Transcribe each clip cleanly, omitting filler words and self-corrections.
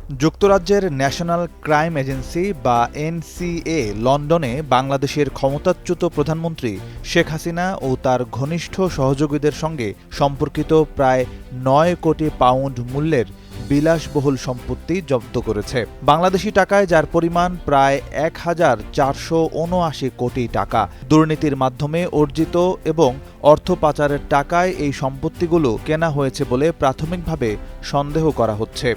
যুক্তরাজ্যের national crime agency বা NCA লন্ডনে বাংলাদেশের ক্ষমতাচ্যুত প্রধানমন্ত্রী শেখ হাসিনা ও তার ঘনিষ্ঠ সহযোগীদের সঙ্গে সম্পর্কিত প্রায় ৯ কোটি পাউন্ড মূল্যের বিলাসবহুল সম্পত্তি জব্দ করেছে। বাংলাদেশি টাকায় যার পরিমাণ প্রায় ১,৪৭৯ কোটি টাকা। দুর্নীতির মাধ্যমে অর্জিত এবং অর্থ পাচারের টাকায় এই সম্পত্তিগুলো কেনা হয়েছে বলে প্রাথমিকভাবে সন্দেহ করা হচ্ছে।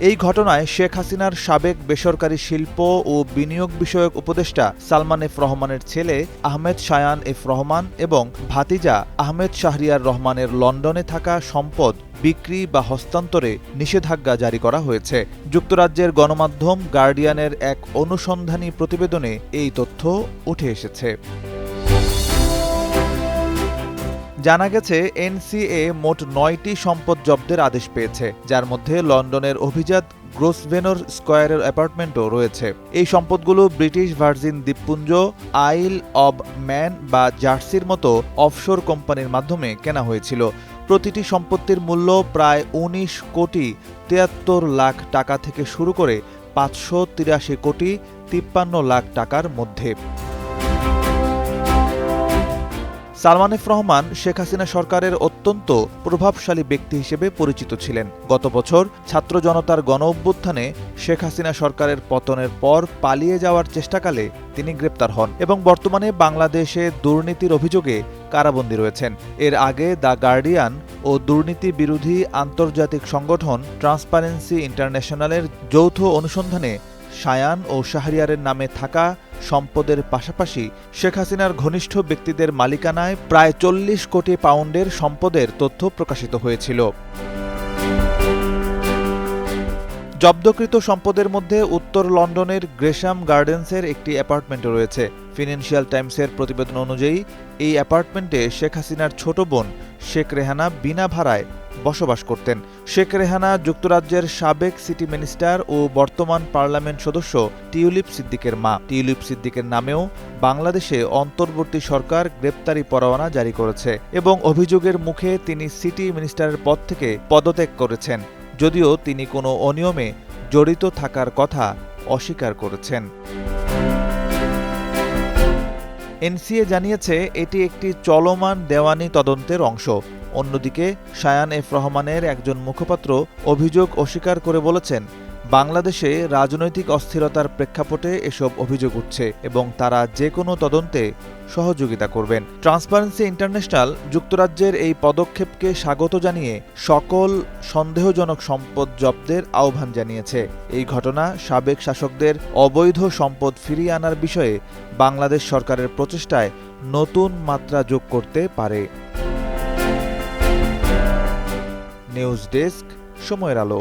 এই ঘটনায় শেখ হাসিনার সাবেক বেসরকারি শিল্প ও বিনিয়োগ বিষয়ক উপদেষ্টা সালমান এফ রহমানের ছেলে আহমেদ শায়ান এফ রহমান এবং ভাতিজা আহমেদ শাহরিয়ার রহমানের লন্ডনে থাকা সম্পদ বিক্রি বা হস্তান্তরে নিষেধাজ্ঞা জারি করা হয়েছে। যুক্তরাজ্যের গণমাধ্যম গার্ডিয়ানের এক অনুসন্ধানী প্রতিবেদনে এই তথ্য উঠে এসেছে। জানা গেছে, এনসিএ মোট ৯টি সম্পদ জব্দের আদেশ পেয়েছে, যার মধ্যে লন্ডনের অভিজাত গ্রোসভেনর স্কয়ারের অ্যাপার্টমেন্টও রয়েছে। এই সম্পদগুলো ব্রিটিশ ভার্জিন দ্বীপপুঞ্জ, আইল অব ম্যান বা জার্সির মতো অফশোর কোম্পানির মাধ্যমে কেনা হয়েছিল। প্রতিটি সম্পত্তির মূল্য প্রায় ১৯ কোটি ৭৩ লাখ টাকা থেকে শুরু করে ৫৮৩ কোটি ৫৩ লাখ টাকার মধ্যে। সালমান এফ রহমান শেখ হাসিনা সরকারের অত্যন্ত প্রভাবশালী ব্যক্তি হিসেবে পরিচিত ছিলেন। গত বছর ছাত্র জনতার গণঅভ্যুত্থানে শেখ হাসিনা সরকারের পতনের পর পালিয়ে যাওয়ার চেষ্টাকালে তিনি গ্রেপ্তার হন এবং বর্তমানে বাংলাদেশে দুর্নীতির অভিযোগে কারাবন্দী রয়েছেন। এর আগে দ্য গার্ডিয়ান ও দুর্নীতি বিরোধী আন্তর্জাতিক সংগঠন ট্রান্সপারেন্সি ইন্টারন্যাশনালের যৌথ অনুসন্ধানে শায়ান ও শাহরিয়ারের নামে থাকা সম্পদের পাশাপাশি শেখ হাসিনার ঘনিষ্ঠ ব্যক্তিদের মালিকানায় প্রায় ৪০ কোটি পাউন্ডের সম্পদের তথ্য প্রকাশিত হয়েছিল। জব্দকৃত সম্পদের মধ্যে উত্তর লন্ডনের গ্রেশাম গার্ডেন্সের একটি অ্যাপার্টমেন্টও রয়েছে। ফিনান্সিয়াল টাইমসের প্রতিবেদন অনুযায়ী এই অ্যাপার্টমেন্টে শেখ হাসিনার ছোট বোন শেখ রেহানা বিনা ভাড়ায় বসবাস করতেন। শেখ রেহানা যুক্তরাজ্যের সাবেক সিটি মিনিস্টার ও বর্তমান পার্লামেন্ট সদস্য টিউলিপ সিদ্দিকের মা। টিউলিপ সিদ্দিকের নামেও বাংলাদেশে অন্তর্বর্তী সরকার গ্রেপ্তারি পরোয়ানা জারি করেছে এবং অভিযোগের মুখে তিনি সিটি মিনিস্টারের পদ থেকে পদত্যাগ করেছেন, যদিও তিনি কোনো অনিয়মে জড়িত থাকার কথা অস্বীকার করেছেন। এনসিএ জানিয়েছে এটি একটি চলমান দেওয়ানি তদন্তের অংশ। অন্যদিকে শায়ান এফ রহমানের একজন মুখপাত্র অভিযোগ অস্বীকার করে বলেছেন, বাংলাদেশে রাজনৈতিক অস্থিরতার প্রেক্ষাপটে এসব অভিযোগ উঠছে এবং তারা যে কোনো তদন্তে সহযোগিতা করবেন। ট্রান্সপারেন্সি ইন্টারন্যাশনাল যুক্তরাজ্যের এই পদক্ষেপকে স্বাগত জানিয়ে সকল সন্দেহজনক সম্পদ জব্দের আহ্বান জানিয়েছে। এই ঘটনা সাবেক শাসকদের অবৈধ সম্পদ ফিরিয়ে আনার বিষয়ে বাংলাদেশ সরকারের প্রচেষ্টায় নতুন মাত্রা যোগ করতে পারে। নিউজ ডেস্ক, সময়ের আলো।